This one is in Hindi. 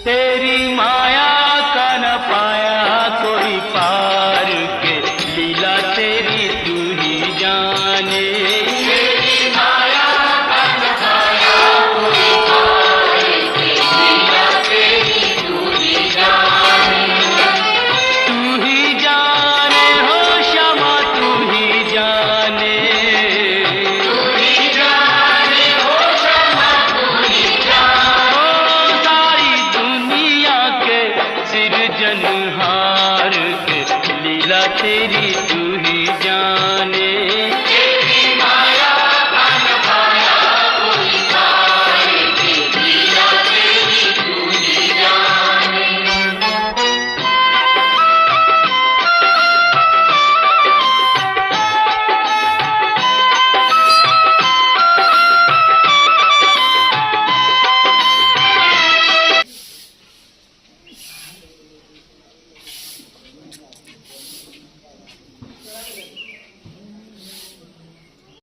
तेरी माया का न पाया कोई पार के, लीला तेरी तू ही जाने। तेरी माया का न पाया कोई पार के, लीला तेरी तू ही जाने। तू ही जाने हो श्यामा, तू ही जाने। तू ही जाने हो श्यामा, तू ही जाने। ओ सारी दुनिया के सिरजनहार के, लीला तेरी